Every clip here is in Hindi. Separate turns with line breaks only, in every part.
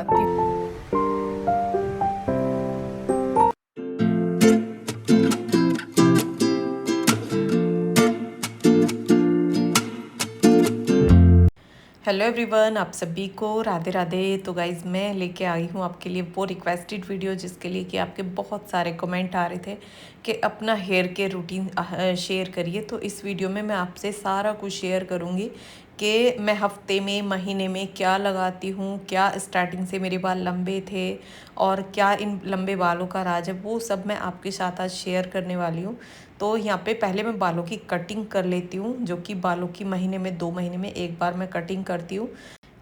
लगाती हूँ। हेलो एवरीवन, आप सभी को राधे राधे। तो गाइज़ मैं लेके आई हूँ आपके लिए वो रिक्वेस्टेड वीडियो जिसके लिए कि आपके बहुत सारे कमेंट आ रहे थे कि अपना हेयर केयर रूटीन शेयर करिए। तो इस वीडियो में मैं आपसे सारा कुछ शेयर करूँगी कि मैं हफ्ते में महीने में क्या लगाती हूँ, क्या स्टार्टिंग से मेरे बाल लंबे थे और क्या इन लंबे बालों का राज है, वो सब मैं आपके साथ आज शेयर करने वाली हूँ। तो यहाँ पे पहले मैं बालों की कटिंग कर लेती हूँ, जो कि बालों की महीने में 2 महीने में एक बार मैं कटिंग करती हूँ।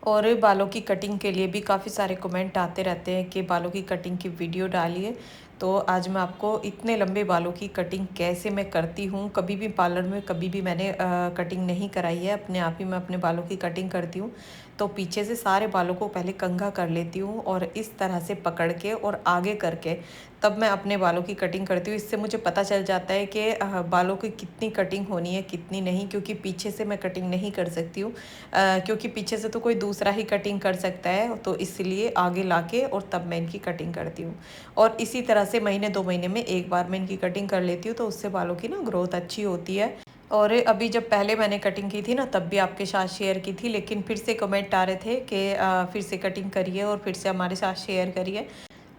और बालों की कटिंग के लिए भी काफ़ी सारे कमेंट आते रहते हैं कि बालों की कटिंग की वीडियो डालिए। तो आज मैं आपको इतने लंबे बालों की कटिंग कैसे मैं करती हूँ, कभी भी पार्लर में कभी भी मैंने कटिंग नहीं कराई है, अपने आप ही मैं अपने बालों की कटिंग करती हूँ। तो पीछे से सारे बालों को पहले कंघा कर लेती हूँ और इस तरह से पकड़ के और आगे करके तब मैं अपने बालों की कटिंग करती हूँ। इससे मुझे पता चल जाता है कि बालों की कितनी कटिंग होनी है कितनी नहीं, क्योंकि पीछे से मैं कटिंग नहीं कर सकती हूँ, क्योंकि पीछे से तो कोई दूसरा ही कटिंग कर सकता है। तो इसलिए आगे लाके और तब मैं इनकी कटिंग करती हूँ। और इसी तरह से महीने 2 महीने में एक बार मैं इनकी कटिंग कर लेती हूँ, तो उससे बालों की ना ग्रोथ अच्छी होती है। और अभी जब पहले मैंने कटिंग की थी ना, तब भी आपके साथ शेयर की थी, लेकिन फिर से कमेंट आ रहे थे कि फिर से कटिंग करिए और फिर से हमारे साथ शेयर करिए।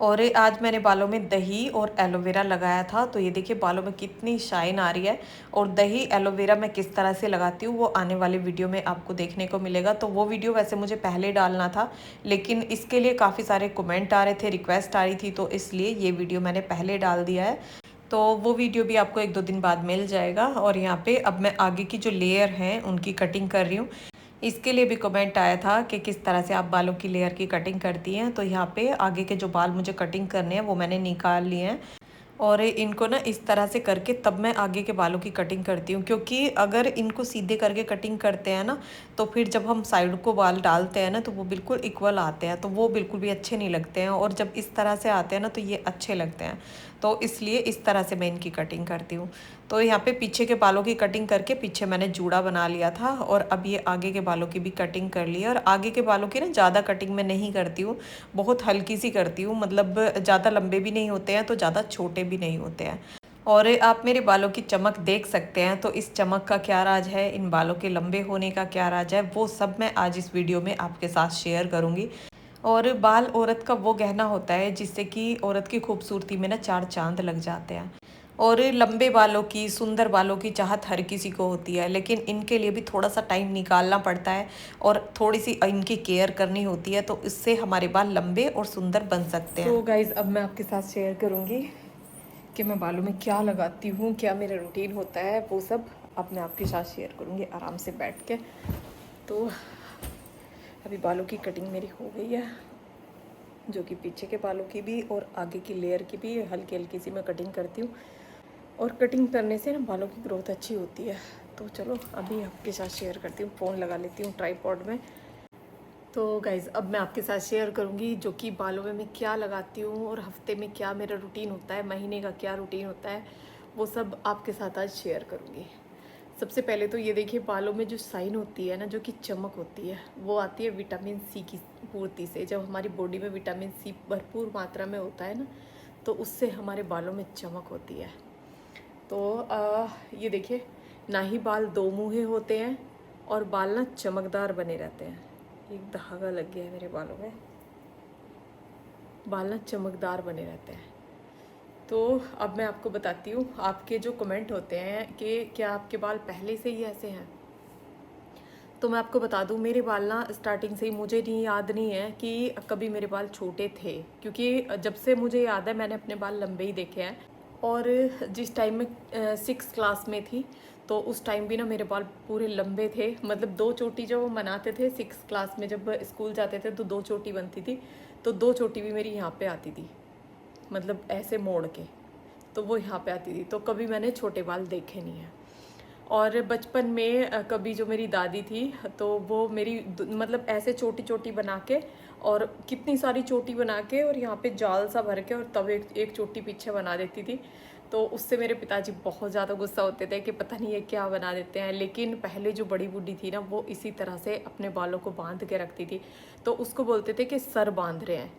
और आज मैंने बालों में दही और एलोवेरा लगाया था, तो ये देखिए बालों में कितनी शाइन आ रही है। और दही एलोवेरा मैं किस तरह से लगाती हूँ वो आने वाले वीडियो में आपको देखने को मिलेगा। तो वो वीडियो वैसे मुझे पहले डालना था, लेकिन इसके लिए काफ़ी सारे कमेंट आ रहे थे, रिक्वेस्ट आ रही थी, तो इसलिए ये वीडियो मैंने पहले डाल दिया है। तो वो वीडियो भी आपको 1-2 दिन बाद मिल जाएगा। और यहाँ पे अब मैं आगे की जो लेयर हैं उनकी कटिंग कर रही हूँ। इसके लिए भी कमेंट आया था कि किस तरह से आप बालों की लेयर की कटिंग करती हैं। तो यहाँ पे आगे के जो बाल मुझे कटिंग करने हैं वो मैंने निकाल लिए हैं और इनको ना इस तरह से करके तब मैं आगे के बालों की कटिंग करती हूँ, क्योंकि अगर इनको सीधे करके कटिंग करते हैं ना, तो फिर जब हम साइड को बाल डालते हैं ना, तो वो बिल्कुल इक्वल आते हैं, तो वो बिल्कुल भी अच्छे नहीं लगते हैं। और जब इस तरह से आते हैं ना, तो ये अच्छे लगते हैं। तो इसलिए इस तरह से मैं इनकी कटिंग करती हूँ। तो यहाँ पे पीछे के बालों की कटिंग करके पीछे मैंने जूड़ा बना लिया था, और अब ये आगे के बालों की भी कटिंग कर ली है। और आगे के बालों की ना ज़्यादा कटिंग मैं नहीं करती हूँ, बहुत हल्की सी करती हूँ, मतलब ज़्यादा लंबे भी नहीं होते हैं तो ज़्यादा छोटे भी नहीं होते हैं। और आप मेरे बालों की चमक देख सकते हैं, तो इस चमक का क्या राज है, इन बालों के लंबे होने का क्या राज है, वो सब मैं आज इस वीडियो में आपके साथ शेयर करूँगी। और बाल औरत का वो गहना होता है जिससे कि औरत की खूबसूरती में ना 4 चांद लग जाते हैं। और लंबे बालों की, सुंदर बालों की चाहत हर किसी को होती है, लेकिन इनके लिए भी थोड़ा सा टाइम निकालना पड़ता है और थोड़ी सी इनकी केयर करनी होती है, तो इससे हमारे बाल लंबे और सुंदर बन सकते हैं। तो गाइज़ अब मैं आपके साथ शेयर करूँगी कि मैं बालों में क्या लगाती हूँ, क्या मेरा रूटीन होता है, वो सब अब मैं आपके साथ शेयर करूँगी आराम से बैठ के। तो अभी बालों की कटिंग मेरी हो गई है, जो कि पीछे के बालों की भी और आगे की लेयर की भी हल्की हल्की सी मैं कटिंग करती हूँ। और कटिंग करने से ना बालों की ग्रोथ अच्छी होती है। तो चलो अभी आपके साथ शेयर करती हूँ, फ़ोन लगा लेती हूँ ट्राइपॉड में। तो गाइज़ अब मैं आपके साथ शेयर करूँगी जो कि बालों में मैं क्या लगाती हूँ और हफ्ते में क्या मेरा रूटीन होता है, महीने का क्या रूटीन होता है, वो सब आपके साथ आज शेयर करूँगी। सबसे पहले तो ये देखिए, बालों में जो शाइन होती है ना, जो कि चमक होती है, वो आती है विटामिन सी की पूर्ति से। जब हमारी बॉडी में विटामिन सी भरपूर मात्रा में होता है ना, तो उससे हमारे बालों में चमक होती है। तो ये देखिए, ना ही बाल दो मुँहे होते हैं और बाल ना चमकदार बने रहते हैं। एक धागा लग गया है मेरे बालों में, बाल ना चमकदार बने रहते हैं। तो अब मैं आपको बताती हूँ, आपके जो कमेंट होते हैं कि क्या आपके बाल पहले से ही ऐसे हैं, तो मैं आपको बता दूँ, मेरे बाल ना स्टार्टिंग से ही, मुझे नहीं याद नहीं है कि कभी मेरे बाल छोटे थे, क्योंकि जब से मुझे याद है मैंने अपने बाल लंबे ही देखे हैं। और जिस टाइम में 6 क्लास में थी, तो उस टाइम भी ना मेरे बाल पूरे लंबे थे, मतलब 2 चोटी जो मनाते थे 6 क्लास में, जब स्कूल जाते थे तो 2 चोटी बनती थी, तो 2 चोटी भी मेरी यहाँ पे आती थी, मतलब ऐसे मोड़ के, तो वो यहाँ पे आती थी। तो कभी मैंने छोटे बाल देखे नहीं हैं। और बचपन में कभी जो मेरी दादी थी, तो वो मेरी मतलब ऐसे छोटी छोटी बना के, और कितनी सारी चोटी बना के, और यहाँ पे जाल सा भर के, और तब एक चोटी पीछे बना देती थी। तो उससे मेरे पिताजी बहुत ज़्यादा गुस्सा होते थे कि पता नहीं ये क्या बना देते हैं। लेकिन पहले जो बड़ी बूढ़ी थी ना, वो इसी तरह से अपने बालों को बांध के रखती थी, तो उसको बोलते थे कि सर बांध रहे हैं,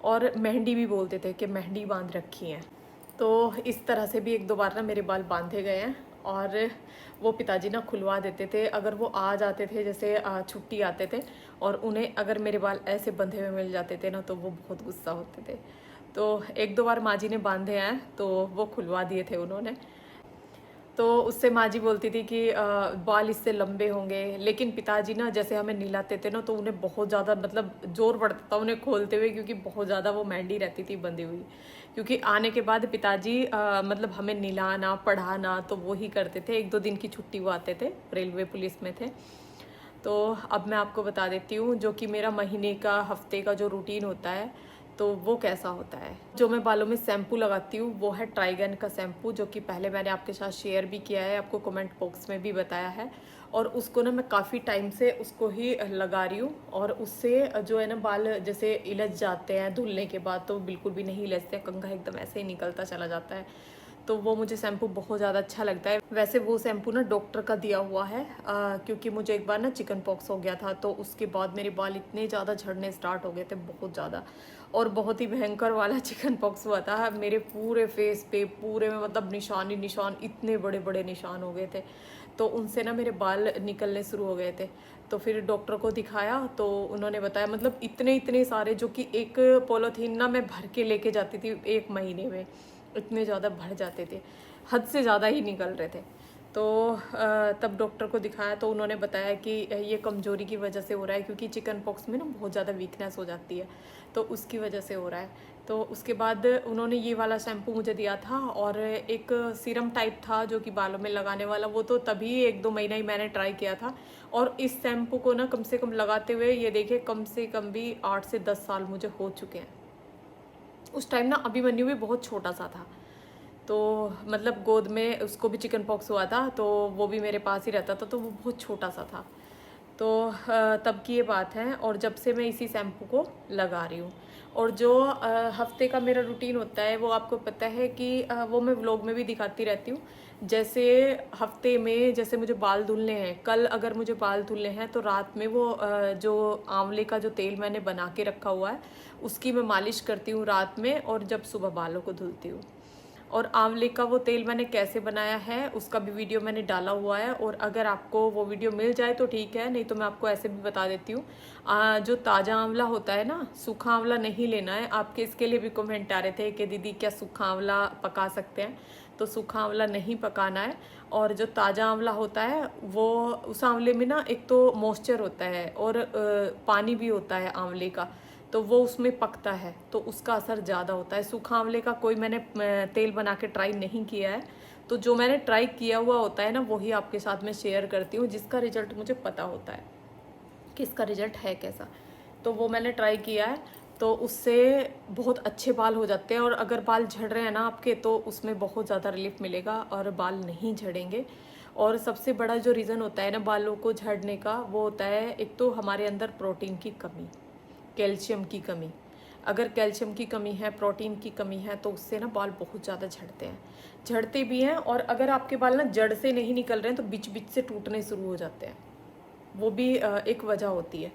और मेहंदी भी बोलते थे कि मेहंदी बांध रखी है। तो इस तरह से भी एक दो बार ना मेरे बाल बांधे गए हैं, और वो पिताजी ना खुलवा देते थे अगर वो आ जाते थे, जैसे छुट्टी आते थे, और उन्हें अगर मेरे बाल ऐसे बंधे हुए मिल जाते थे ना, तो वो बहुत गुस्सा होते थे। तो एक दो बार माँ जी ने बांधे हैं, तो वो खुलवा दिए थे उन्होंने। तो उससे माँ जी बोलती थी कि बाल इससे लंबे होंगे। लेकिन पिताजी ना जैसे हमें नहलाते थे ना, तो उन्हें बहुत ज़्यादा मतलब जोर पड़ता था उन्हें खोलते हुए, क्योंकि बहुत ज़्यादा वो मेहंदी रहती थी बंधी हुई। क्योंकि आने के बाद पिताजी मतलब हमें नहलाना पढ़ाना तो वो ही करते थे। एक दो दिन की छुट्टी वो आते थे, रेलवे पुलिस में थे। तो अब मैं आपको बता देती हूँ जो कि मेरा महीने का हफ्ते का जो रूटीन होता है, तो वो कैसा होता है। जो मैं बालों में शैम्पू लगाती हूँ वो है ट्राइगन का शैम्पू, जो कि पहले मैंने आपके साथ शेयर भी किया है, आपको कमेंट बॉक्स में भी बताया है। और उसको ना मैं काफ़ी टाइम से उसको ही लगा रही हूँ, और उससे जो है ना बाल जैसे इलझ जाते हैं धुलने के बाद, तो बिल्कुल भी नहीं इलझते, कंघा एकदम ऐसे ही निकलता चला जाता है। तो वो मुझे शैम्पू बहुत ज़्यादा अच्छा लगता है। वैसे वो शैम्पू ना डॉक्टर का दिया हुआ है, क्योंकि मुझे एक बार ना चिकन पॉक्स हो गया था, तो उसके बाद मेरे बाल इतने ज़्यादा झड़ने स्टार्ट हो गए थे, बहुत ज़्यादा, और बहुत ही भयंकर वाला चिकन पॉक्स हुआ था। मेरे पूरे फेस पे पूरे में मतलब निशान ही निशान, इतने बड़े बड़े निशान हो गए थे। तो उनसे ना मेरे बाल निकलने शुरू हो गए थे। तो फिर डॉक्टर को दिखाया, तो उन्होंने बताया मतलब इतने इतने सारे, जो कि एक पॉलीथीन ना मैं भर के लेके जाती थी एक महीने में, इतने ज़्यादा भर जाते थे, हद से ज़्यादा ही निकल रहे थे। तो तब डॉक्टर को दिखाया, तो उन्होंने बताया कि ये कमज़ोरी की वजह से हो रहा है, क्योंकि चिकन पॉक्स में ना बहुत ज़्यादा वीकनेस हो जाती है, तो उसकी वजह से हो रहा है। तो उसके बाद उन्होंने ये वाला शैम्पू मुझे दिया था, और एक सीरम टाइप था जो कि बालों में लगाने वाला, वो तो तभी एक दो महीना ही मैंने ट्राई किया था। और इस शैम्पू को ना कम से कम लगाते हुए ये देखिए कम से कम भी 8 से 10 साल मुझे हो चुके हैं। उस टाइम ना अभिमन्यु भी बहुत छोटा सा था, तो मतलब गोद में उसको भी चिकन पॉक्स हुआ था, तो वो भी मेरे पास ही रहता था, तो वो बहुत छोटा सा था। तो तब की ये बात है, और जब से मैं इसी शैम्पू को लगा रही हूँ। और जो हफ्ते का मेरा रूटीन होता है, वो आपको पता है कि वो मैं व्लॉग में भी दिखाती रहती हूँ। जैसे हफ्ते में जैसे मुझे बाल धुलने हैं, कल अगर मुझे बाल धुलने हैं, तो रात में वो जो आंवले का जो तेल मैंने बना के रखा हुआ है, उसकी मैं मालिश करती हूँ रात में, और जब सुबह बालों को धुलती हूँ। और आंवले का वो तेल मैंने कैसे बनाया है उसका भी वीडियो मैंने डाला हुआ है, और अगर आपको वो वीडियो मिल जाए तो ठीक है, नहीं तो मैं आपको ऐसे भी बता देती हूँ। जो ताज़ा आंवला होता है ना, सूखा आंवला नहीं लेना है। आपके इसके लिए भी कमेंट आ रहे थे कि दीदी क्या सूखा आंवला पका सकते हैं, तो सूखा आंवला नहीं पकाना है। और जो ताज़ा आंवला होता है, वो उस आंवले में ना एक तो मॉइस्चर होता है, और पानी भी होता है आंवले का, तो वो उसमें पकता है, तो उसका असर ज़्यादा होता है। सूखा आंवले का कोई मैंने तेल बना के ट्राई नहीं किया है, तो जो मैंने ट्राई किया हुआ होता है ना, वही आपके साथ में शेयर करती हूँ, जिसका रिजल्ट मुझे पता होता है कि इसका रिजल्ट है कैसा। तो वो मैंने ट्राई किया है, तो उससे बहुत अच्छे बाल हो जाते हैं। और अगर बाल झड़ रहे हैं ना आपके, तो उसमें बहुत ज़्यादा रिलीफ मिलेगा और बाल नहीं झड़ेंगे। और सबसे बड़ा जो रीज़न होता है ना बालों को झड़ने का, वो होता है एक तो हमारे अंदर प्रोटीन की कमी, कैल्शियम की कमी। अगर कैल्शियम की कमी है, प्रोटीन की कमी है, तो उससे ना बाल बहुत ज़्यादा झड़ते हैं, झड़ते भी हैं। और अगर आपके बाल ना जड़ से नहीं निकल रहे हैं, तो बीच बीच से टूटने शुरू हो जाते हैं, वो भी एक वजह होती है।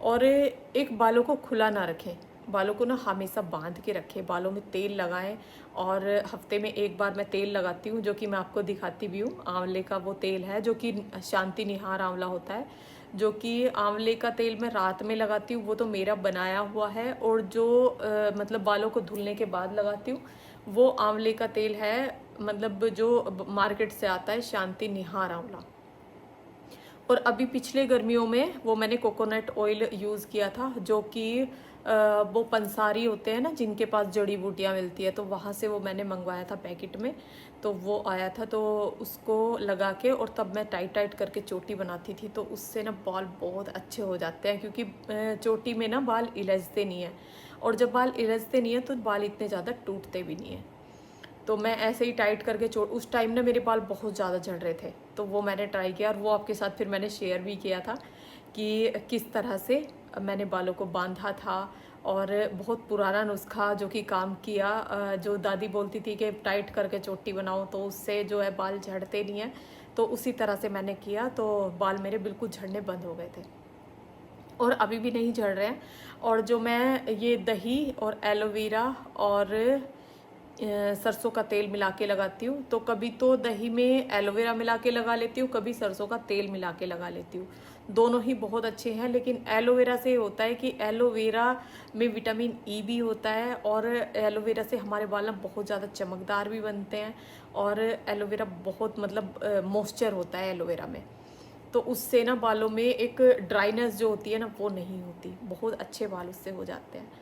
और एक बालों को खुला ना रखें, बालों को ना हमेशा बांध के रखें, बालों में तेल लगाएं। और हफ्ते में एक बार मैं तेल लगाती हूँ, जो कि मैं आपको दिखाती भी हूँ। आंवले का वो तेल है जो कि शांति निहार आंवला होता है, जो कि आंवले का तेल मैं रात में लगाती हूँ, वो तो मेरा बनाया हुआ है। और जो मतलब बालों को धुलने के बाद लगाती हूँ, वो आंवले का तेल है, मतलब जो मार्केट से आता है, शांति निहार आंवला। और अभी पिछले गर्मियों में वो मैंने कोकोनट ऑयल यूज़ किया था, जो कि वो पंसारी होते हैं ना जिनके पास जड़ी बूटियाँ मिलती है, तो वहाँ से वो मैंने मंगवाया था पैकेट में, तो वो आया था, तो उसको लगा के और तब मैं टाइट टाइट करके चोटी बनाती थी, तो उससे ना बाल बहुत अच्छे हो जाते हैं, क्योंकि चोटी में ना बाल इलझते नहीं हैं, और जब बाल इलझते नहीं हैं तो बाल इतने ज़्यादा टूटते भी नहीं हैं। तो मैं ऐसे ही टाइट करके उस टाइम ना मेरे बाल बहुत ज़्यादा झड़ रहे थे, तो वो मैंने ट्राई किया, और वो आपके साथ फिर मैंने शेयर भी किया था कि किस तरह से मैंने बालों को बांधा था। और बहुत पुराना नुस्खा जो कि काम किया। जो दादी बोलती थी कि टाइट करके चोटी बनाओ तो उससे जो है बाल झड़ते नहीं हैं, तो उसी तरह से मैंने किया, तो बाल मेरे बिल्कुल झड़ने बंद हो गए थे और अभी भी नहीं झड़ रहे हैं। और जो मैं ये दही और एलोवेरा और सरसों का तेल मिला के लगाती हूँ, तो कभी तो दही में एलोवेरा मिला के लगा लेती हूँ, कभी सरसों का तेल मिला के लगा लेती हूँ। दोनों ही बहुत अच्छे हैं, लेकिन एलोवेरा से होता है कि एलोवेरा में विटामिन ई भी होता है और एलोवेरा से हमारे बाल ना बहुत ज़्यादा चमकदार भी बनते हैं। और एलोवेरा बहुत मतलब मॉइस्चर होता है एलोवेरा में, तो उससे ना बालों में एक ड्राइनेस जो होती है ना वो नहीं होती, बहुत अच्छे बाल उससे हो जाते हैं।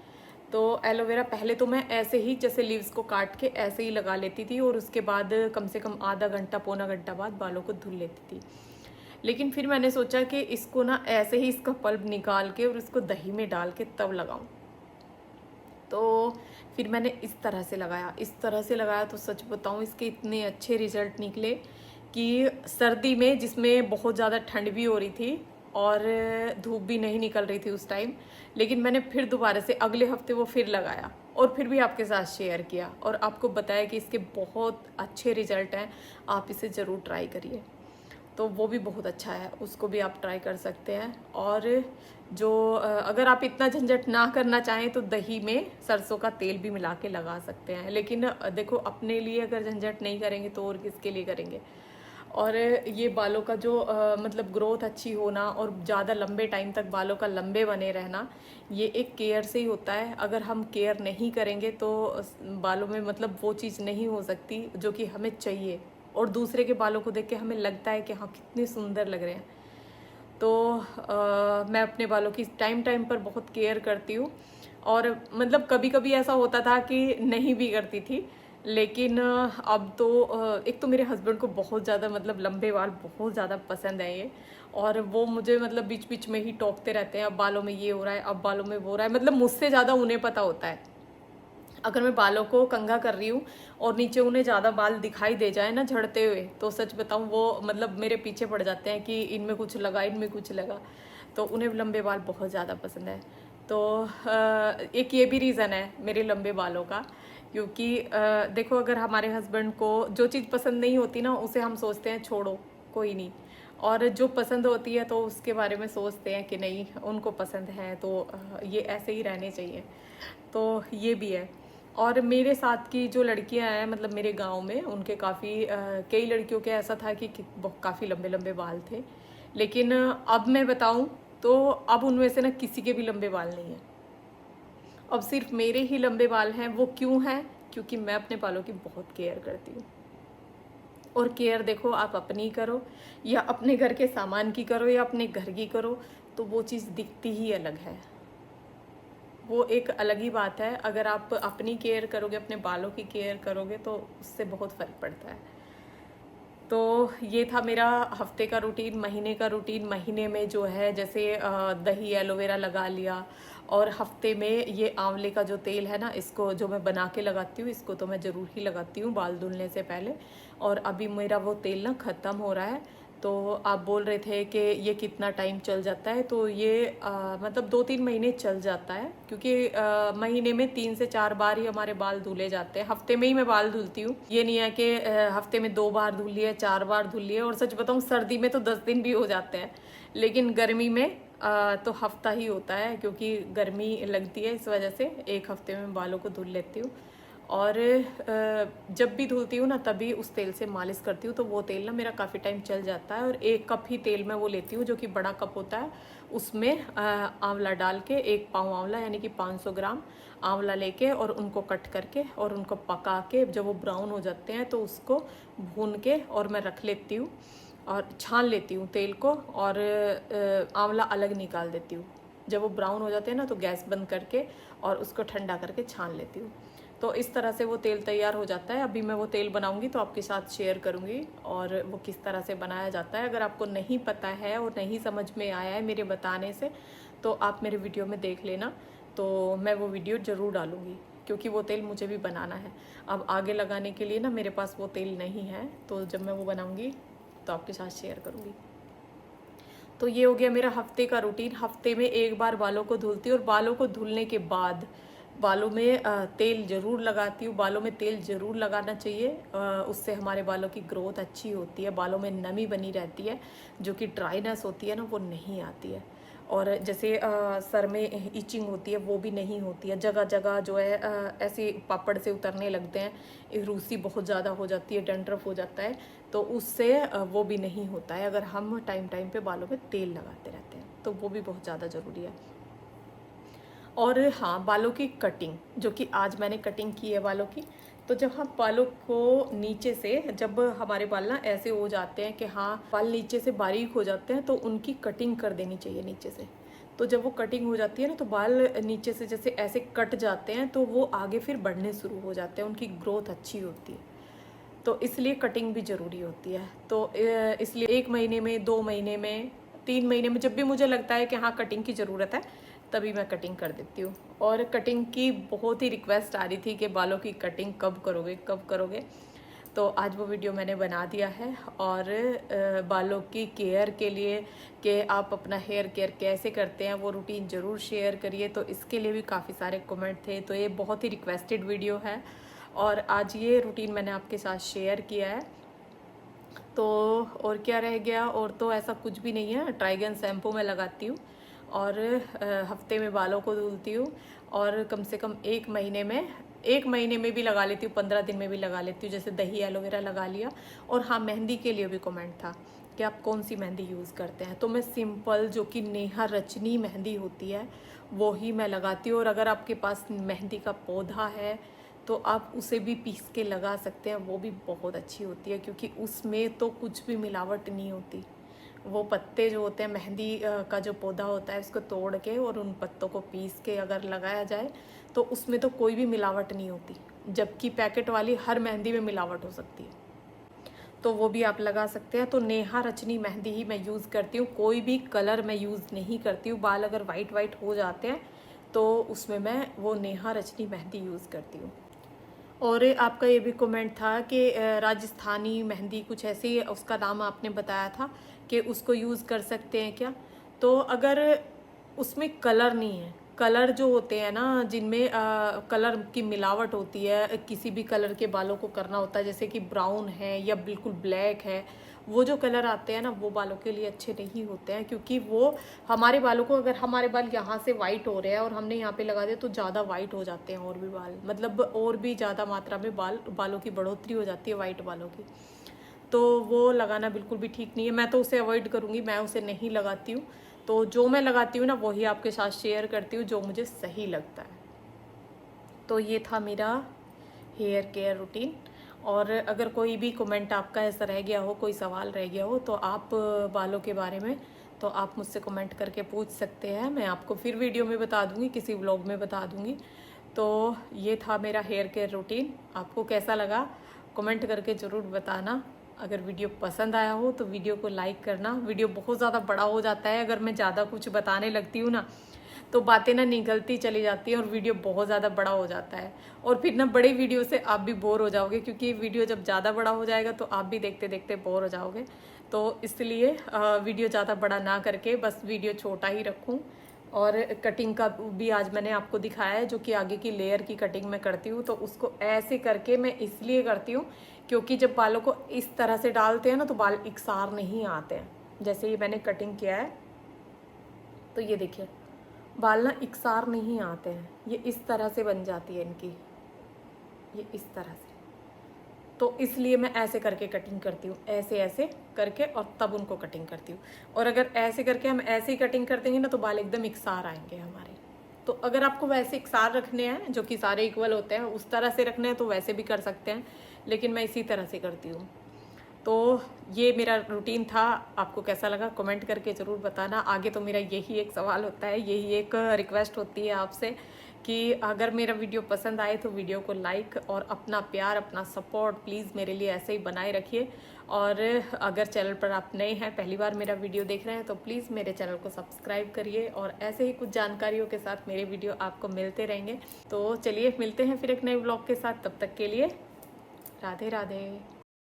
तो एलोवेरा पहले तो मैं ऐसे ही जैसे लीव्स को काट के ऐसे ही लगा लेती थी और उसके बाद कम से कम आधा घंटा पौना घंटा बाद बालों को धुल लेती थी। लेकिन फिर मैंने सोचा कि इसको ना ऐसे ही इसका पल्प निकाल के और इसको दही में डाल के तब लगाऊं। तो फिर मैंने इस तरह से लगाया, इस तरह से लगाया तो सच बताऊं इसके इतने अच्छे रिजल्ट निकले कि सर्दी में जिसमें बहुत ज़्यादा ठंड भी हो रही थी और धूप भी नहीं निकल रही थी उस टाइम, लेकिन मैंने फिर दोबारा से अगले हफ्ते वो फिर लगाया और फिर भी आपके साथ शेयर किया और आपको बताया कि इसके बहुत अच्छे रिजल्ट हैं, आप इसे ज़रूर ट्राई करिए। तो वो भी बहुत अच्छा है, उसको भी आप ट्राई कर सकते हैं। और जो अगर आप इतना झंझट ना करना चाहें तो दही में सरसों का तेल भी मिला के लगा सकते हैं, लेकिन देखो अपने लिए अगर झंझट नहीं करेंगे तो और किसके लिए करेंगे। और ये बालों का जो मतलब ग्रोथ अच्छी होना और ज़्यादा लंबे टाइम तक बालों का लंबे बने रहना, ये एक केयर से ही होता है। अगर हम केयर नहीं करेंगे तो बालों में मतलब वो चीज़ नहीं हो सकती जो कि हमें चाहिए, और दूसरे के बालों को देख के हमें लगता है कि हाँ कितने सुंदर लग रहे हैं। तो मैं अपने बालों की टाइम टाइम पर बहुत केयर करती हूँ। और मतलब कभी कभी ऐसा होता था कि नहीं भी करती थी, लेकिन अब तो एक तो मेरे हस्बैंड को बहुत ज़्यादा मतलब लंबे बाल बहुत ज़्यादा पसंद है ये, और वो मुझे मतलब बीच बीच में ही टोकते रहते हैं, अब बालों में ये हो रहा है, अब बालों में वो हो रहा है, मतलब मुझसे ज़्यादा उन्हें पता होता है। अगर मैं बालों को कंघा कर रही हूँ और नीचे उन्हें ज़्यादा बाल दिखाई दे जाए ना झड़ते हुए, तो सच बताऊँ वो मतलब मेरे पीछे पड़ जाते हैं कि इनमें कुछ लगा, इनमें कुछ लगा। तो उन्हें लंबे बाल बहुत ज़्यादा पसंद है। तो एक ये भी रीज़न है मेरे लंबे बालों का, क्योंकि देखो अगर हमारे हस्बैंड को जो चीज़ पसंद नहीं होती ना उसे हम सोचते हैं छोड़ो कोई नहीं, और जो पसंद होती है तो उसके बारे में सोचते हैं कि नहीं उनको पसंद है तो ये ऐसे ही रहने चाहिए। तो ये भी है। और मेरे साथ की जो लड़कियां हैं मतलब मेरे गांव में उनके काफ़ी कई लड़कियों के ऐसा था कि काफ़ी लंबे लंबे बाल थे, लेकिन अब मैं बताऊं तो अब उनमें से ना किसी के भी लंबे बाल नहीं हैं, अब सिर्फ मेरे ही लंबे बाल हैं। वो क्यों हैं? क्योंकि मैं अपने बालों की बहुत केयर करती हूँ। और केयर देखो आप अपनी करो या अपने घर के सामान की करो या अपने घर की करो, तो वो चीज़ दिखती ही अलग है, वो एक अलग ही बात है। अगर आप अपनी केयर करोगे, अपने बालों की केयर करोगे, तो उससे बहुत फ़र्क पड़ता है। तो ये था मेरा हफ्ते का रूटीन, महीने का रूटीन। महीने में जो है जैसे दही एलोवेरा लगा लिया, और हफ्ते में ये आंवले का जो तेल है ना, इसको जो मैं बना के लगाती हूँ, इसको तो मैं ज़रूर ही लगाती हूँ बाल धुलने से पहले। और अभी मेरा वो तेल ना ख़त्म हो रहा है, तो आप बोल रहे थे कि ये कितना टाइम चल जाता है, तो ये मतलब 2-3 महीने चल जाता है, क्योंकि महीने में 3 से 4 बार ही हमारे बाल धुले जाते हैं। हफ्ते में ही मैं बाल धुलती हूँ, ये नहीं है कि हफ्ते में 2 बार धुल लिए, 4 बार धुल लिए। और सच बताऊँ सर्दी में तो 10 दिन भी हो जाते हैं, लेकिन गर्मी में तो हफ्ता ही होता है, क्योंकि गर्मी लगती है, इस वजह से एक हफ्ते में बालों को धुल लेती हूँ। और जब भी धुलती हूँ ना तभी उस तेल से मालिश करती हूँ, तो वो तेल ना मेरा काफ़ी टाइम चल जाता है। और 1 कप ही तेल मैं वो लेती हूँ, जो कि बड़ा कप होता है, उसमें आंवला डाल के 1 पाव आंवला यानी कि 500 ग्राम आंवला लेके और उनको कट करके और उनको पका के जब वो ब्राउन हो जाते हैं तो उसको भून के और मैं रख लेती हूँ और छान लेती हूँ तेल को, और आंवला अलग निकाल देती हूँ। जब वो ब्राउन हो जाते हैं ना तो गैस बंद करके और उसको ठंडा करके छान लेती हूँ। तो इस तरह से वो तेल तैयार हो जाता है। अभी मैं वो तेल बनाऊंगी तो आपके साथ शेयर करूंगी और वो किस तरह से बनाया जाता है। अगर आपको नहीं पता है और नहीं समझ में आया है मेरे बताने से, तो आप मेरे वीडियो में देख लेना, तो मैं वो वीडियो ज़रूर डालूंगी, क्योंकि वो तेल मुझे भी बनाना है। अब आगे लगाने के लिए ना मेरे पास वो तेल नहीं है, तो जब मैं वो बनाऊंगी तो आपके साथ शेयर करूंगी। तो ये हो गया मेरा हफ्ते का रूटीन। हफ्ते में एक बार बालों को धुलती हूँ और बालों को धुलने के बाद बालों में तेल ज़रूर लगाती हूँ। बालों में तेल ज़रूर लगाना चाहिए, उससे हमारे बालों की ग्रोथ अच्छी होती है, बालों में नमी बनी रहती है, जो कि ड्राइनेस होती है ना वो नहीं आती है। और जैसे सर में इचिंग होती है वो भी नहीं होती है। जगह जगह जो है ऐसे पापड़ से उतरने लगते हैं, रूसी बहुत ज़्यादा हो जाती है, डैंड्रफ हो जाता है, तो उससे वो भी नहीं होता है अगर हम टाइम टाइम पे बालों में तेल लगाते रहते हैं, तो वो भी बहुत ज़्यादा ज़रूरी है। और हाँ, बालों की कटिंग, जो कि आज मैंने कटिंग की है बालों की। तो जब हम बालों को नीचे से, जब हमारे बाल ना ऐसे हो जाते हैं कि हाँ बाल नीचे से बारीक हो जाते हैं, तो उनकी कटिंग कर देनी चाहिए नीचे से। तो जब वो कटिंग हो जाती है ना, तो बाल नीचे से जैसे ऐसे कट जाते हैं, तो वो आगे फिर बढ़ने शुरू हो जाते हैं, उनकी ग्रोथ अच्छी होती है। तो इसलिए कटिंग भी ज़रूरी होती है। तो इसलिए 1 महीने में, 2 महीने में, 3 महीने में जब भी मुझे लगता है कि हाँ कटिंग की ज़रूरत है, तभी मैं कटिंग कर देती हूँ। और कटिंग की बहुत ही रिक्वेस्ट आ रही थी कि बालों की कटिंग कब करोगे, कब करोगे। तो आज वो वीडियो मैंने बना दिया है। और बालों की केयर के लिए कि आप अपना हेयर केयर कैसे करते हैं वो रूटीन ज़रूर शेयर करिए। तो इसके लिए भी काफ़ी सारे कमेंट थे, तो ये बहुत ही रिक्वेस्टेड वीडियो है और आज ये रूटीन मैंने आपके साथ शेयर किया है। तो और क्या रह गया, और तो ऐसा कुछ भी नहीं है। ट्राइगन शैम्पू मैं लगाती हूँ और हफ्ते में बालों को धुलती हूँ, और कम से कम 1 महीने में भी लगा लेती हूँ, 15 दिन में भी लगा लेती हूँ, जैसे दही एलोवेरा लगा लिया। और हाँ, मेहंदी के लिए भी कमेंट था कि आप कौन सी मेहंदी यूज़ करते हैं, तो मैं सिंपल जो कि नेहा रचनी मेहंदी होती है वो ही मैं लगाती हूँ। और अगर आपके पास मेहंदी का पौधा है तो आप उसे भी पीस के लगा सकते हैं, वो भी बहुत अच्छी होती है, क्योंकि उसमें तो कुछ भी मिलावट नहीं होती। वो पत्ते जो होते हैं, मेहंदी का जो पौधा होता है, उसको तोड़ के और उन पत्तों को पीस के अगर लगाया जाए तो उसमें तो कोई भी मिलावट नहीं होती, जबकि पैकेट वाली हर मेहंदी में मिलावट हो सकती है। तो वो भी आप लगा सकते हैं। तो नेहा रचनी मेहंदी ही मैं यूज़ करती हूँ, कोई भी कलर मैं यूज़ नहीं करती हूँ। बाल अगर वाइट हो जाते हैं तो उसमें मैं वो नेहा रचनी मेहंदी यूज़ करती हूँ। और आपका ये भी कमेंट था कि राजस्थानी मेहंदी कुछ ऐसी, उसका नाम आपने बताया था कि उसको यूज़ कर सकते हैं क्या। तो अगर उसमें कलर नहीं है, कलर जो होते हैं ना जिनमें कलर की मिलावट होती है, किसी भी कलर के बालों को करना होता है, जैसे कि ब्राउन है या बिल्कुल ब्लैक है, वो जो कलर आते हैं ना वो बालों के लिए अच्छे नहीं होते हैं, क्योंकि वो हमारे बालों को, अगर हमारे बाल यहाँ से वाइट हो रहे हैं और हमने यहाँ पे लगा दिया तो ज़्यादा वाइट हो जाते हैं, और भी बाल, मतलब और भी ज़्यादा मात्रा में बालों की बढ़ोतरी हो जाती है वाइट बालों की। तो वो लगाना बिल्कुल भी ठीक नहीं है, मैं तो उसे अवॉइड करूँगी, मैं उसे नहीं लगाती हूँ। तो जो मैं लगाती हूँ ना वही आपके साथ शेयर करती हूँ, जो मुझे सही लगता है। तो ये था मेरा हेयर केयर रूटीन। और अगर कोई भी कमेंट आपका ऐसा रह गया हो, कोई सवाल रह गया हो, तो आप बालों के बारे में, तो आप मुझसे कमेंट करके पूछ सकते हैं, मैं आपको फिर वीडियो में बता दूंगी, किसी व्लॉग में बता दूंगी। तो ये था मेरा हेयर केयर रूटीन। आपको कैसा लगा कमेंट करके ज़रूर बताना। अगर वीडियो पसंद आया हो तो वीडियो को लाइक करना। वीडियो बहुत ज़्यादा बड़ा हो जाता है अगर मैं ज़्यादा कुछ बताने लगती हूँ ना, तो बातें ना निकलती चली जाती हैं और वीडियो बहुत ज़्यादा बड़ा हो जाता है। और फिर ना बड़े वीडियो से आप भी बोर हो जाओगे, क्योंकि वीडियो जब ज़्यादा बड़ा हो जाएगा तो आप भी देखते देखते बोर हो जाओगे। तो इसलिए वीडियो ज़्यादा बड़ा ना करके बस वीडियो छोटा ही रखूँ। और कटिंग का भी आज मैंने आपको दिखाया है, जो कि आगे की लेयर की कटिंग मैं करती हूँ। तो उसको ऐसे करके मैं इसलिए करती हूँ क्योंकि जब बालों को इस तरह से डालते हैं ना तो बाल इकसार नहीं आते हैं। जैसे ये मैंने कटिंग किया है तो ये देखिए बाल ना इकसार नहीं आते हैं, ये इस तरह से बन जाती है इनकी, ये इस तरह से। तो इसलिए मैं ऐसे करके कटिंग करती हूँ, ऐसे ऐसे करके, और तब उनको कटिंग करती हूँ। और अगर ऐसे करके हम ऐसे ही कटिंग कर देंगे ना तो बाल एकदम इकसार आएंगे हमारे। तो अगर आपको वैसे इकसार रखने हैं, जो कि सारे इक्वल होते हैं, उस तरह से रखने हैं तो वैसे भी कर सकते हैं, लेकिन मैं इसी तरह से करती हूँ। तो ये मेरा रूटीन था। आपको कैसा लगा कमेंट करके ज़रूर बताना। आगे तो मेरा यही एक सवाल होता है, यही एक रिक्वेस्ट होती है आपसे कि अगर मेरा वीडियो पसंद आए तो वीडियो को लाइक, और अपना प्यार, अपना सपोर्ट प्लीज़ मेरे लिए ऐसे ही बनाए रखिए। और अगर चैनल पर आप नए हैं, पहली बार मेरा वीडियो देख रहे हैं, तो प्लीज़ मेरे चैनल को सब्सक्राइब करिए। और ऐसे ही कुछ जानकारियों के साथ मेरे वीडियो आपको मिलते रहेंगे। तो चलिए मिलते हैं फिर एक नए ब्लॉग के साथ, तब तक के लिए राधे राधे।